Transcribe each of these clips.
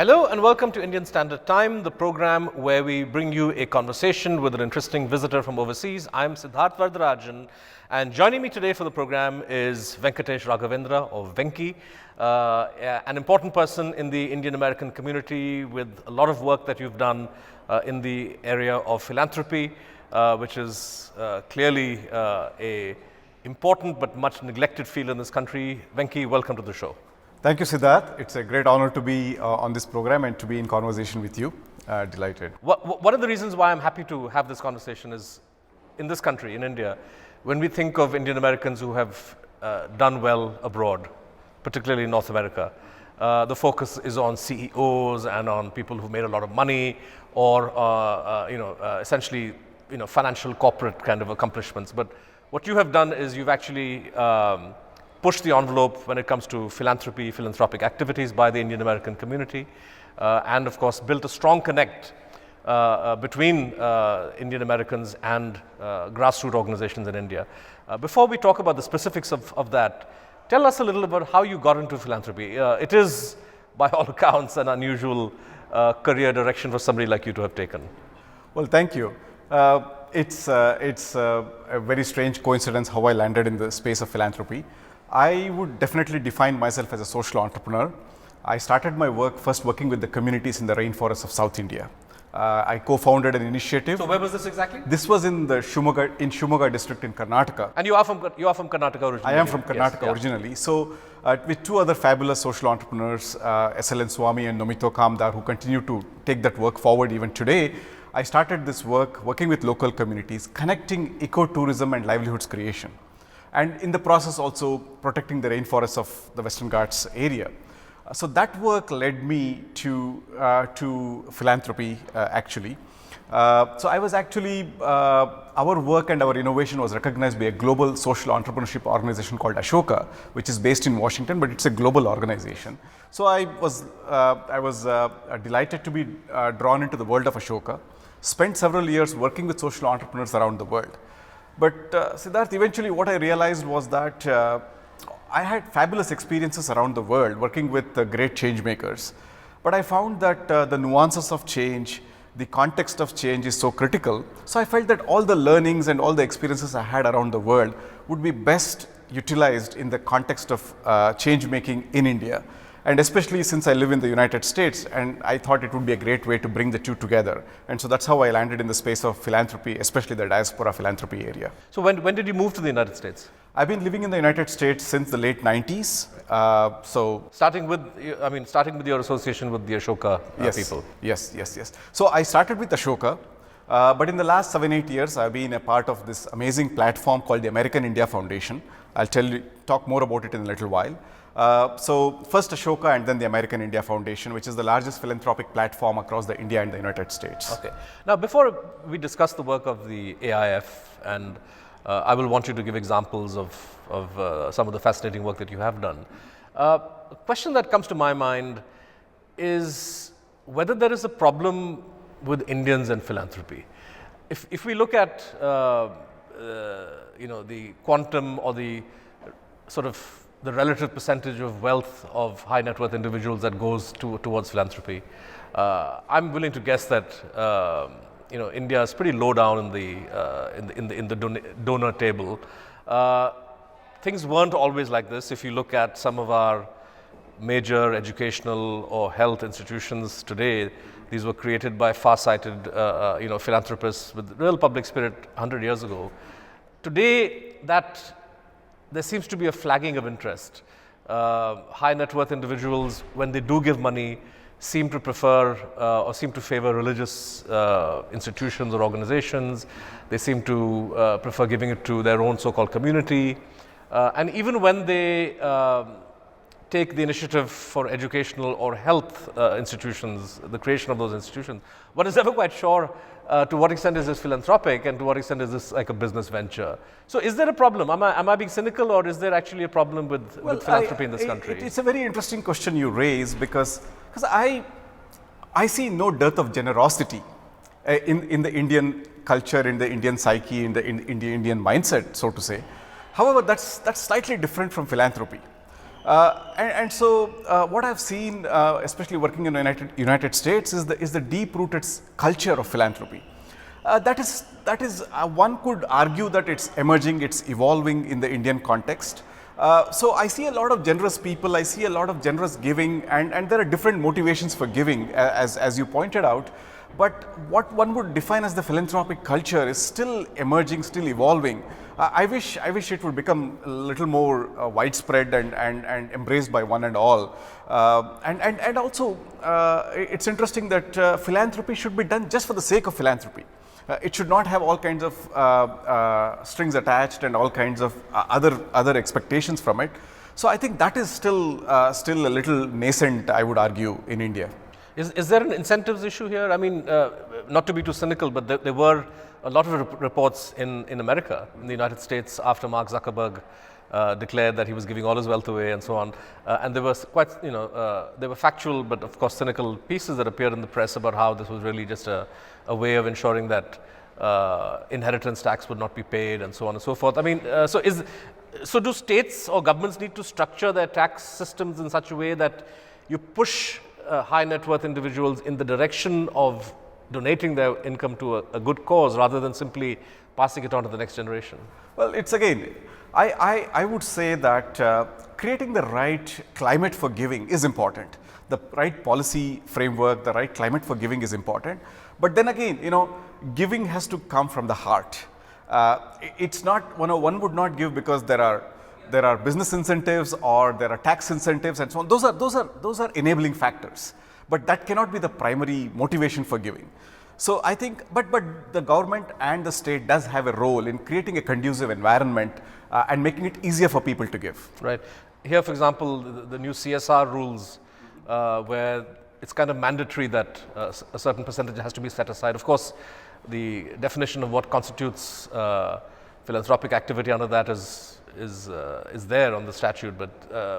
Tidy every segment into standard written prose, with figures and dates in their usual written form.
Hello and welcome to Indian Standard Time, the program where we bring you a conversation with an interesting visitor from overseas. I'm Siddharth Varadarajan, and joining me today for the program is Venkatesh Raghavendra, or Venki, an important person in the Indian American community with a lot of work that you've done in the area of philanthropy, which is clearly a important but much neglected field in this country. Venki, welcome to the show. Thank you, Siddharth. It's a great honor to be on this program and to be in conversation with you. Delighted. One of the reasons why I'm happy to have this conversation is in this country, in India, when we think of Indian Americans who have done well abroad, particularly in North America, the focus is on CEOs and on people who made a lot of money or essentially financial corporate kind of accomplishments. But what you have done is you've actually push the envelope when it comes to philanthropy, philanthropic activities by the Indian American community, and of course built a strong connect between Indian Americans and grassroots organizations in India. Before we talk about the specifics of that, tell us a little about how you got into philanthropy. It is, by all accounts, an unusual career direction for somebody like you to have taken. Well, thank you. It's a very strange coincidence how I landed in the space of philanthropy. I would definitely define myself as a social entrepreneur. I started my work first working with the communities in the rainforests of South India. I co-founded an initiative. So where was this exactly? This was in the Shimoga district in Karnataka. And you are from Karnataka originally? I am from Karnataka originally. So with two other fabulous social entrepreneurs, SLN Swami and Nomito Kamdar, who continue to take that work forward even today, I started this work working with local communities, connecting ecotourism and livelihoods creation, and in the process also protecting the rainforests of the Western Ghats area. So that work led me to philanthropy actually. So I was actually, our work and our innovation was recognized by a global social entrepreneurship organization called Ashoka, which is based in Washington, but it's a global organization. So I was delighted to be drawn into the world of Ashoka, spent several years working with social entrepreneurs around the world. But Siddharth, eventually what I realized was that I had fabulous experiences around the world working with great change makers. But I found that the nuances of change, the context of change is so critical. So I felt that all the learnings and all the experiences I had around the world would be best utilized in the context of change making in India. And especially since I live in the United States, and I thought it would be a great way to bring the two together. And so that's how I landed in the space of philanthropy, especially the diaspora philanthropy area. So when did you move to the United States? I've been living in the United States since the late 90s. Starting with your association with the Ashoka people. Yes. So I started with Ashoka, but in the last 7-8 years, I've been a part of this amazing platform called the American India Foundation. I'll talk more about it in a little while. So first Ashoka and then the American India Foundation, which is the largest philanthropic platform across the India and the United States. Okay. Now, before we discuss the work of the AIF, and I will want you to give examples of some of the fascinating work that you have done. A question that comes to my mind is whether there is a problem with Indians and philanthropy. If we look at the quantum or the sort of the relative percentage of wealth of high net worth individuals that goes towards philanthropy, I'm willing to guess that India is pretty low down in the donor table. Things weren't always like this. If you look at some of our major educational or health institutions today, these were created by far-sighted philanthropists with real public spirit 100 years ago. Today, there seems to be a flagging of interest. High net worth individuals, when they do give money, seem to prefer or seem to favor religious institutions or organizations. They seem to prefer giving it to their own so-called community. And even when they take the initiative for educational or health institutions, the creation of those institutions, one is never quite sure to what extent is this philanthropic and to what extent is this like a business venture. So is there a problem? Am I being cynical, or is there actually a problem with philanthropy in this country? It's a very interesting question you raise, because I see no dearth of generosity in the Indian culture, in the Indian psyche, in the Indian mindset, so to say. However, that's slightly different from philanthropy. And so what I've seen, especially working in the United States, is the deep-rooted culture of philanthropy. That is one could argue that it's emerging, it's evolving in the Indian context. So I see a lot of generous people, I see a lot of generous giving, and there are different motivations for giving, as you pointed out. But what one would define as the philanthropic culture is still emerging, still evolving. I wish it would become a little more widespread and embraced by one and all. And also, it's interesting that philanthropy should be done just for the sake of philanthropy. It should not have all kinds of strings attached and all kinds of other expectations from it. So I think that is still a little nascent, I would argue, in India. Is there an incentives issue here? I mean, not to be too cynical, but there were a lot of reports in America, in the United States, after Mark Zuckerberg declared that he was giving all his wealth away and so on. And there was quite, there were factual but of course cynical pieces that appeared in the press about how this was really just a way of ensuring that inheritance tax would not be paid and so on and so forth. I mean, so do states or governments need to structure their tax systems in such a way that you push high net worth individuals in the direction of donating their income to a good cause rather than simply passing it on to the next generation? Well, it's again, I would say that creating the right climate for giving is important. The right policy framework, the right climate for giving is important. But then again, giving has to come from the heart. It's not, one would not give because there are business incentives or there are tax incentives and so on. Those are enabling factors, but that cannot be the primary motivation for giving. So I think, but the government and the state does have a role in creating a conducive environment and making it easier for people to give. Right. Here, for example, the new CSR rules, where it's kind of mandatory that a certain percentage has to be set aside. Of course, the definition of what constitutes philanthropic activity under that is there on the statute, but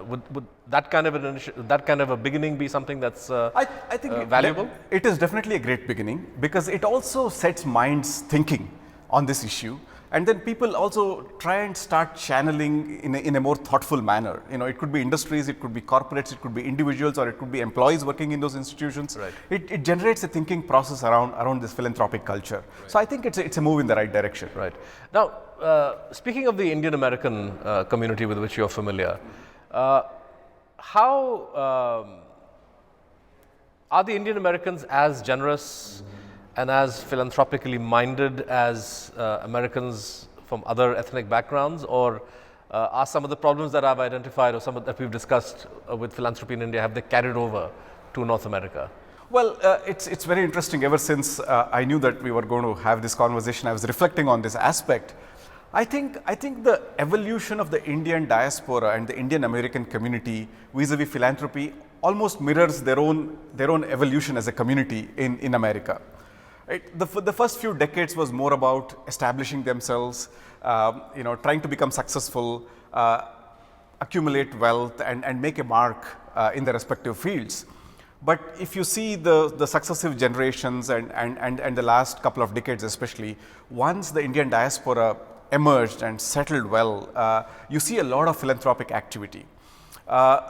would that kind of a beginning be something that's I think valuable? It is definitely a great beginning because it also sets minds thinking on this issue, and then people also try and start channeling in a more thoughtful manner. It could be industries, it could be corporates, it could be individuals, or it could be employees working in those institutions. Right. It generates a thinking process around this philanthropic culture. Right. So I think it's a move in the right direction. Right. Now, speaking of the Indian American community with which you're familiar, how are the Indian Americans as generous and as philanthropically minded as Americans from other ethnic backgrounds, or are some of the problems that I've identified or some that we've discussed with philanthropy in India, have they carried over to North America? Well, it's very interesting. Ever since I knew that we were going to have this conversation, I was reflecting on this aspect. I think the evolution of the Indian diaspora and the Indian American community vis-a-vis philanthropy almost mirrors their own evolution as a community in America. Right? The first few decades was more about establishing themselves, trying to become successful, accumulate wealth, and make a mark in their respective fields. But if you see the successive generations and the last couple of decades especially, once the Indian diaspora emerged and settled well, you see a lot of philanthropic activity.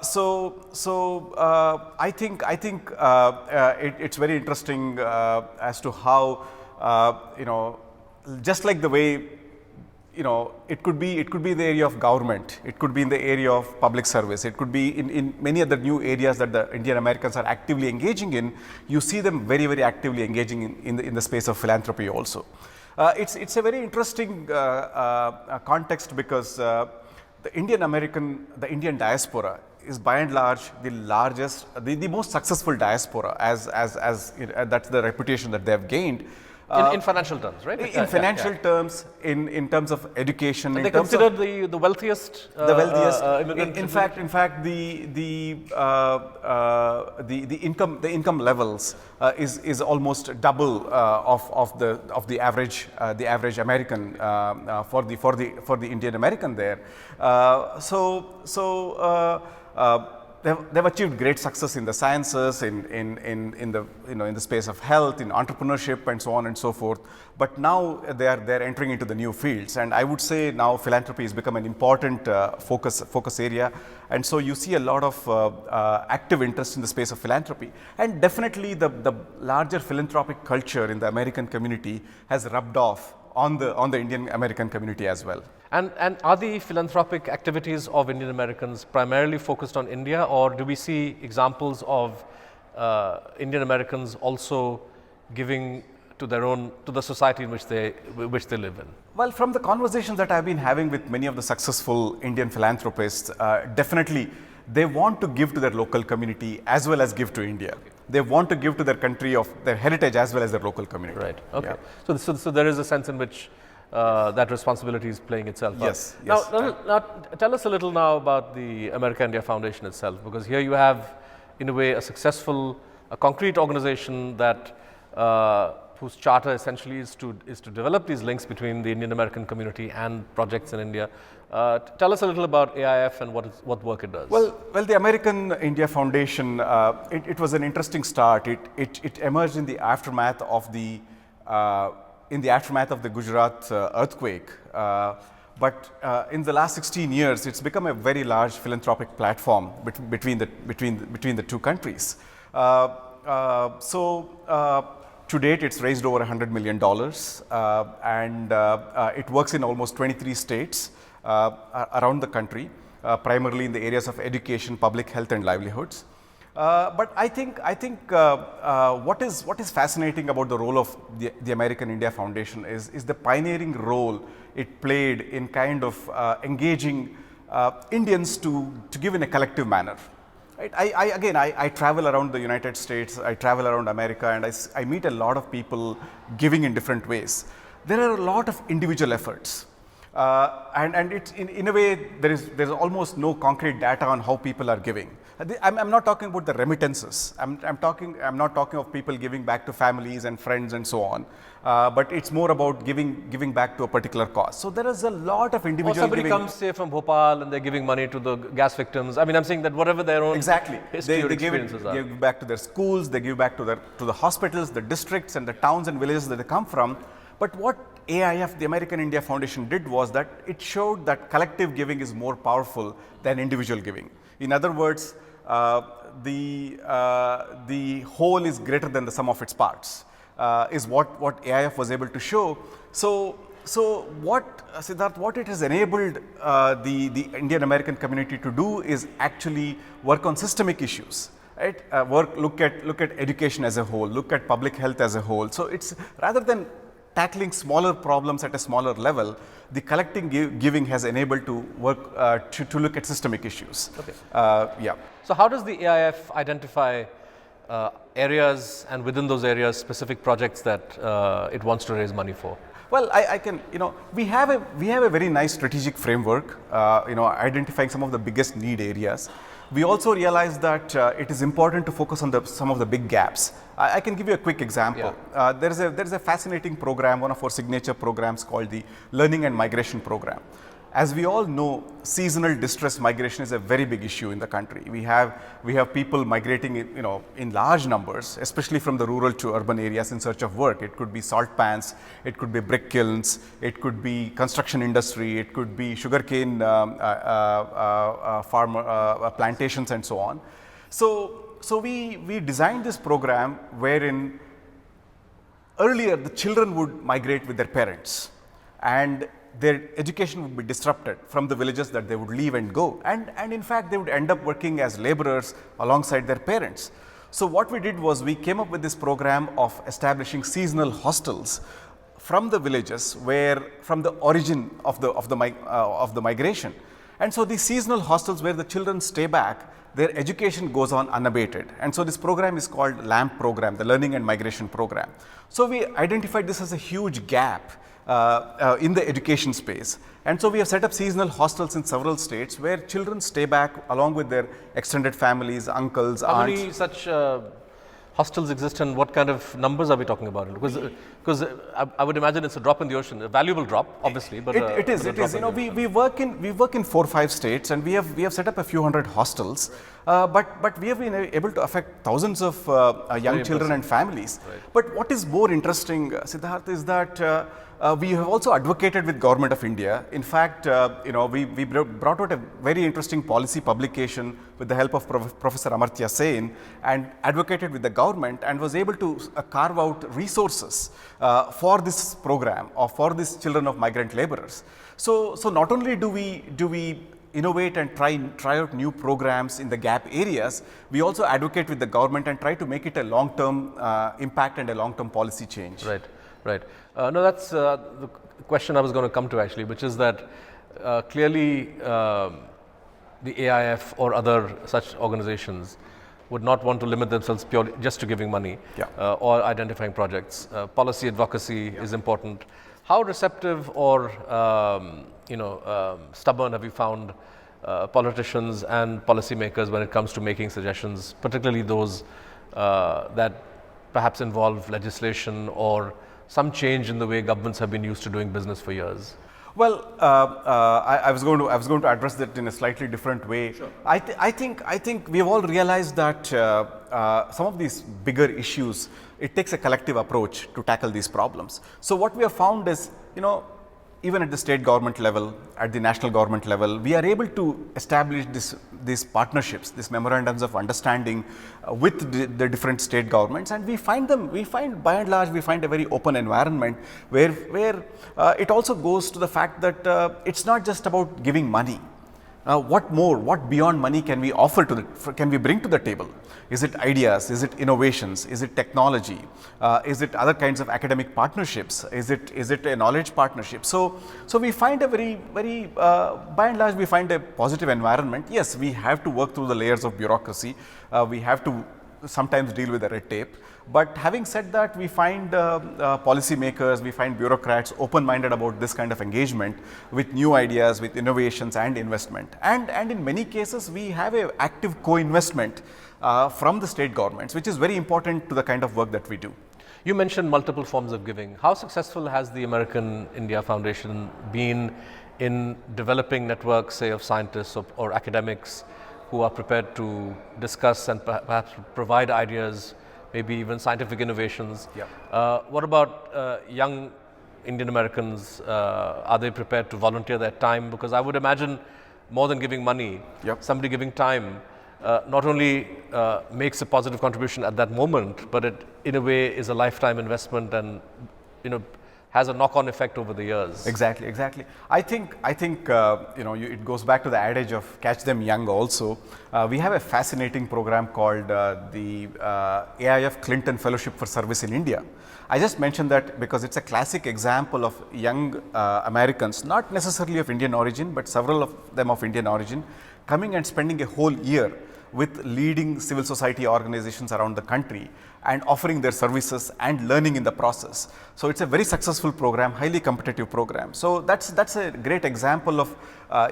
So I think it's very interesting as to how just like the way it could be in the area of government, it could be in the area of public service, it could be in many other new areas that the Indian Americans are actively engaging in. You see them very, very actively engaging in the space of philanthropy also. It's a very interesting context because the Indian diaspora is by and large the largest, the most successful diaspora as that's the reputation that they have gained. In financial terms, right? In financial terms, in terms of education, they considered the wealthiest. In fact, the income levels is almost double of the average American for the Indian American there. they've achieved great success in the sciences, in the in the space of health, in entrepreneurship, and so on and so forth. But now they're entering into the new fields, and I would say now philanthropy has become an important focus area. And so you see a lot of active interest in the space of philanthropy, and definitely the larger philanthropic culture in the American community has rubbed off on the Indian American community as well. And are the philanthropic activities of Indian Americans primarily focused on India, or do we see examples of Indian Americans also giving to the society in which they live in? Well, from the conversations that I've been having with many of the successful Indian philanthropists, definitely they want to give to their local community as well as give to India. They want to give to their country of their heritage as well as their local community. Right. Okay. Yeah. So there is a sense in which that responsibility is playing itself out. Yes. Yes. Now, tell us a little now about the America India Foundation itself, because here you have, in a way, a concrete organization that whose charter essentially is to develop these links between the Indian American community and projects in India. Tell us a little about AIF and what work it does. Well, the American India Foundation, it was an interesting start. It emerged in the aftermath of the Gujarat earthquake. But in the last 16 years, it's become a very large philanthropic platform between the two countries. To date, it's raised over $100 million, and it works in almost 23 states around the country, primarily in the areas of education, public health, and livelihoods. But I think what is fascinating about the role of the American India Foundation is the pioneering role it played in kind of engaging Indians to give in a collective manner. Right? I travel around the United States, I travel around America, and I meet a lot of people giving in different ways. There are a lot of individual efforts. And it's in a way there's almost no concrete data on how people are giving. I'm not talking about the remittances. I'm not talking of people giving back to families and friends and so on. But it's more about giving back to a particular cause. So there is a lot of individual. Or somebody comes, say, from Bhopal, and they're giving money to the gas victims. I mean, I'm saying that whatever their own history or experiences are. They give back to their schools. They give back to the hospitals, the districts, and the towns and villages that they come from. But what AIF, the American India Foundation, did was that it showed that collective giving is more powerful than individual giving. In other words, the whole is greater than the sum of its parts, is what AIF was able to show. So what, Siddharth, what it has enabled the Indian American community to do is actually work on systemic issues. Right? Look at education as a whole, look at public health as a whole. So it's rather than tackling smaller problems at a smaller level, the collective giving has enabled to work to look at systemic issues. Okay. Yeah. So how does the AIF identify areas, and within those areas specific projects that it wants to raise money for? Well, I can, we have a very nice strategic framework, identifying some of the biggest need areas. We also realize that it is important to focus on some of the big gaps. I can give you a quick example. Yeah. There is a fascinating program, one of our signature programs called the Learning and Migration Program. As we all know, seasonal distress migration is a very big issue in the country. We have people migrating, in large numbers, especially from the rural to urban areas in search of work. It could be salt pans, it could be brick kilns, it could be construction industry, it could be sugarcane plantations, and so on. So we designed this program wherein earlier the children would migrate with their parents, and their education would be disrupted from the villages that they would leave and go. And in fact, they would end up working as laborers alongside their parents. So what we did was we came up with this program of establishing seasonal hostels from the villages from the origin of the migration. And so these seasonal hostels where the children stay back, their education goes on unabated. And so this program is called LAMP program, the Learning and Migration Program. So we identified this as a huge gap in the education space. And so we have set up seasonal hostels in several states where children stay back along with their extended families, uncles, aunts. How many such hostels exist, and what kind of numbers are we talking about? Because I would imagine it's a drop in the ocean, a valuable drop, obviously. But it is. We work in 4 or 5 states, and we have set up a few hundred hostels. But we have been able to affect thousands of young children and families. Right. But what is more interesting, Siddharth, is that we have also advocated with Government of India. In fact, we brought out a very interesting policy publication with the help of Professor Amartya Sen, and advocated with the government, and was able to carve out resources for this program or for these children of migrant laborers. So not only do we innovate and try out new programs in the gap areas, we also advocate with the government and try to make it a long-term impact and a long-term policy change. Right, right. No, that's the question I was going to come to actually, which is that clearly the AIF or other such organizations would not want to limit themselves purely just to giving money or identifying projects. Policy advocacy is important. How receptive or stubborn have you found politicians and policymakers when it comes to making suggestions, particularly those that perhaps involve legislation or some change in the way governments have been used to doing business for years? Well, I was going to address that in a slightly different way. Sure. I think we have all realized that some of these bigger issues, it takes a collective approach to tackle these problems. So what we have found is, even at the state government level, at the national government level, we are able to establish these partnerships, these memorandums of understanding with the different state governments, and we find by and large, we find a very open environment where it also goes to the fact that it's not just about giving money. What beyond money can we offer can we bring to the table? Is it ideas? Is it innovations? Is it technology? Is it other kinds of academic partnerships? Is it a knowledge partnership? So we find a very by and large, we find a positive environment. Yes, we have to work through the layers of bureaucracy. We have to sometimes deal with the red tape. But having said that, we find policymakers, we find bureaucrats open-minded about this kind of engagement with new ideas, with innovations and investment. And in many cases, we have an active co-investment from the state governments, which is very important to the kind of work that we do. You mentioned multiple forms of giving. How successful has the American India Foundation been in developing networks, say, of scientists or academics who are prepared to discuss and perhaps provide ideas, maybe even scientific innovations? Yeah. What about young Indian Americans? Are they prepared to volunteer their time? Because I would imagine more than giving money, somebody giving time not only makes a positive contribution at that moment, but it in a way is a lifetime investment and has a knock-on effect over the years. Exactly. I think it goes back to the adage of catch them young also. We have a fascinating program called the AIF Clinton Fellowship for Service in India. I just mentioned that because it's a classic example of young Americans, not necessarily of Indian origin, but several of them of Indian origin, coming and spending a whole year with leading civil society organizations around the country and offering their services and learning in the process. So it's a very successful program, highly competitive program. So that's a great example of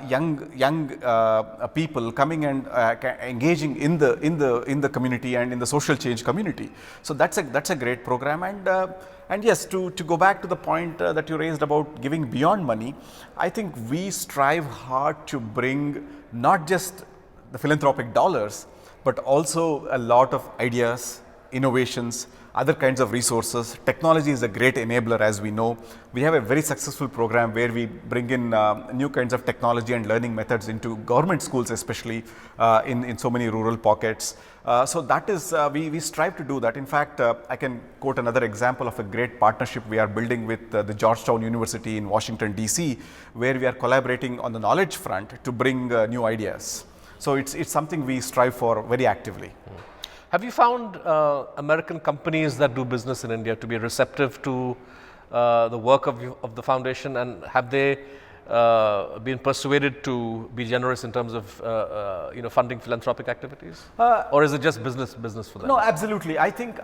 young people coming and engaging in the community and in the social change community. So that's a great program. And yes, to go back to the point that you raised about giving beyond money, I think we strive hard to bring not just the philanthropic dollars, but also a lot of ideas, innovations, other kinds of resources. Technology is a great enabler, as we know. We have a very successful program where we bring in new kinds of technology and learning methods into government schools, especially in so many rural pockets. So that is, we strive to do that. In fact, I can quote another example of a great partnership we are building with the Georgetown University in Washington, DC, where we are collaborating on the knowledge front to bring new ideas. So it's something we strive for very actively. Have you found American companies that do business in India to be receptive to the work of the foundation, and have they been persuaded to be generous in terms of funding philanthropic activities, or is it just business for them? No, absolutely. I think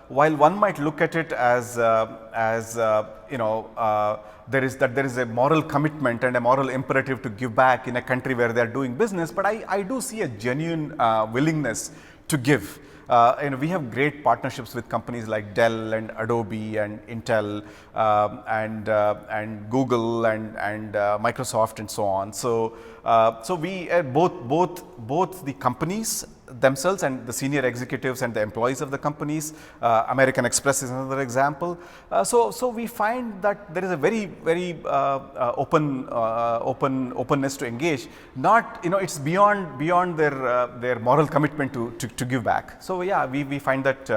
while one might look at it as there is a moral commitment and a moral imperative to give back in a country where they are doing business, but I do see a genuine willingness to give. We have great partnerships with companies like Dell and Adobe and Intel and Google and Microsoft and so on. So we both the companies themselves and the senior executives and the employees of the companies. American Express is another example. So we find that there is a very openness to engage. Not, it's beyond their moral commitment to give back. So yeah, we find that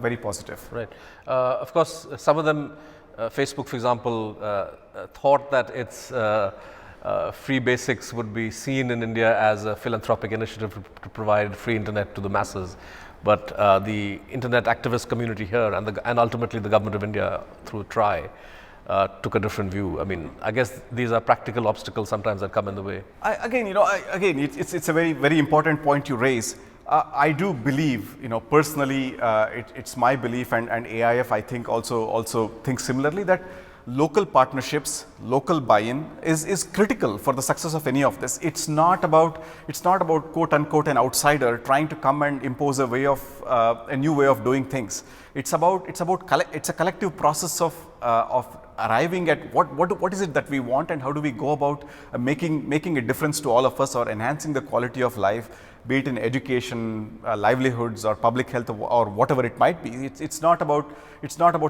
very positive. Right. Of course, some of them, Facebook, for example, thought that its free basics would be seen in India as a philanthropic initiative to provide free internet to the masses. But the internet activist community here and ultimately the government of India through TRI took a different view. I mean, I guess these are practical obstacles sometimes that come in the way. It's a very important point you raise. I do believe, personally, it's my belief, and AIF I think also thinks similarly, that local partnerships, local buy-in is critical for the success of any of this. It's not about quote unquote an outsider trying to come and impose a new way of doing things. It's a collective process of arriving at what is it that we want, and how do we go about making a difference to all of us, or enhancing the quality of life, be it in education, livelihoods, or public health, or whatever it might be. It's not about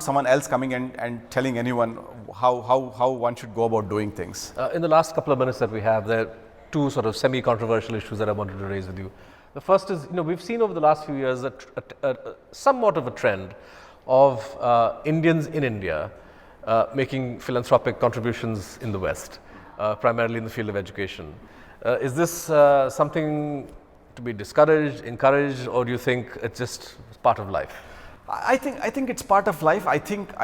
someone else coming and telling anyone how one should go about doing things. In the last couple of minutes that we have, there are two sort of semi-controversial issues that I wanted to raise with you. The first is, we've seen over the last few years somewhat of a trend of Indians in India making philanthropic contributions in the West, primarily in the field of education. Is this something to be discouraged, encouraged, or do you think it's just part of life? I think it's part of life. I think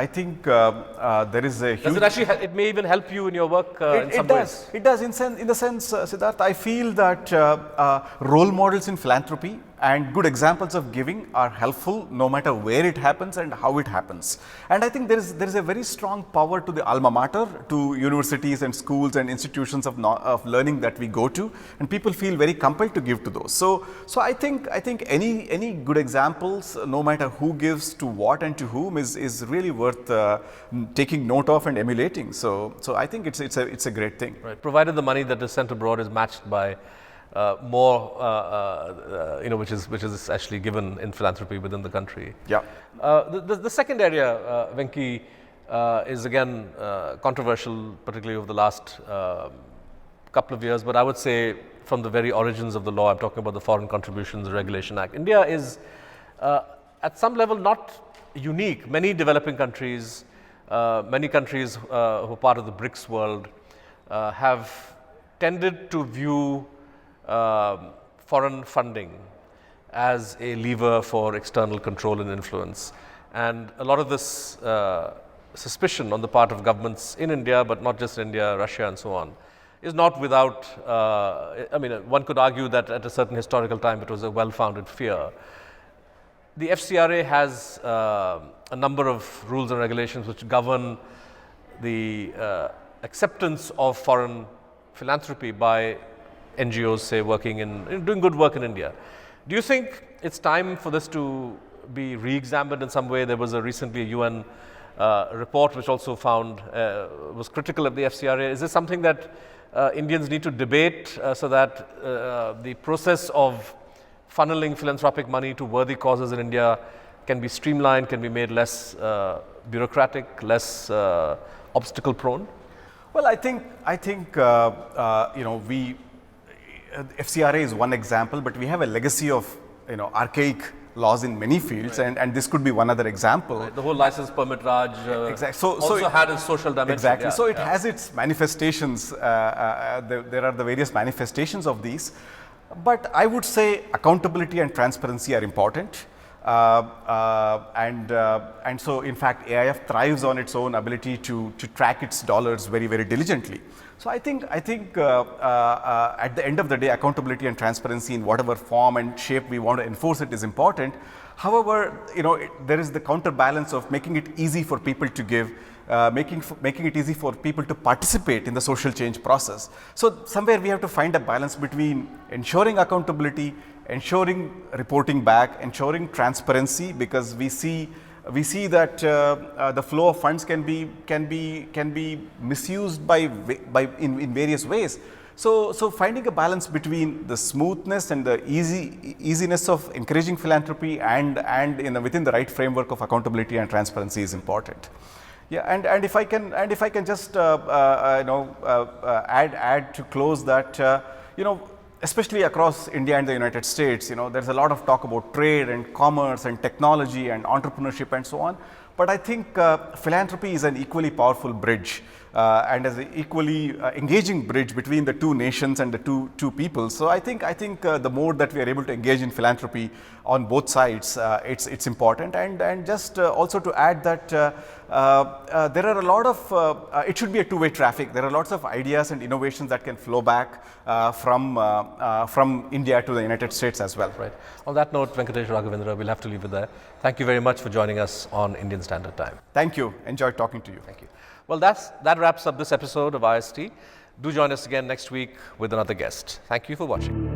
there is a huge. Does it actually? It may even help you in your work in some ways. It does. In the sense, Siddharth, I feel that role models in philanthropy and good examples of giving are helpful, no matter where it happens and how it happens. And I think there is a very strong power to the alma mater, to universities and schools and institutions of learning that we go to, and people feel very compelled to give to those. So I think any good examples, no matter who gives to what and to whom, is really worth taking note of and emulating. So I think it's a great thing. Right. Provided the money that is sent abroad is matched by more, which is actually given in philanthropy within the country. Yeah. The second area, Venki, is again controversial, particularly over the last couple of years. But I would say from the very origins of the law, I'm talking about the Foreign Contributions Regulation Act. India is, at some level, not unique. Many developing countries, many countries who are part of the BRICS world, have tended to view foreign funding as a lever for external control and influence. And a lot of this suspicion on the part of governments in India, but not just India, Russia and so on, is not without, one could argue that at a certain historical time it was a well-founded fear. The FCRA has a number of rules and regulations which govern the acceptance of foreign philanthropy by NGOs, say, working doing good work in India. Do you think it's time for this to be re-examined in some way? There was recently a UN report which also found, was critical of the FCRA. Is this something that Indians need to debate so that the process of funneling philanthropic money to worthy causes in India can be streamlined, can be made less bureaucratic, less obstacle prone? Well, I think FCRA is one example, but we have a legacy of archaic laws in many fields, right. and this could be one other example. Right. The whole license permit Raj exactly. also had its social dimension. Exactly. So it has its manifestations. There are the various manifestations of these, but I would say accountability and transparency are important. And so in fact AIF thrives on its own ability to track its dollars very diligently. So I think at the end of the day, accountability and transparency in whatever form and shape we want to enforce it is important. However, there is the counterbalance of making it easy for people to give, making it easy for people to participate in the social change process. So somewhere we have to find a balance between ensuring accountability, ensuring reporting back, ensuring transparency, because we see that the flow of funds can be misused in various ways. So finding a balance between the smoothness and the easiness of encouraging philanthropy and within the right framework of accountability and transparency is important. Yeah, and if I can just add to close that especially across India and the United States, there's a lot of talk about trade and commerce and technology and entrepreneurship and so on. But I think philanthropy is an equally powerful bridge and as an equally engaging bridge between the two nations and the two peoples. So I think the more that we are able to engage in philanthropy on both sides, it's important. And just also to add that there are a lot of it should be a two-way traffic. There are lots of ideas and innovations that can flow back from India to the United States as well. Right. On that note, Venkatesh Raghavendra, we'll have to leave it there. Thank you very much for joining us on Indian Standard Time. Thank you. Enjoyed talking to you. Thank you. Well, that wraps up this episode of IST. Do join us again next week with another guest. Thank you for watching.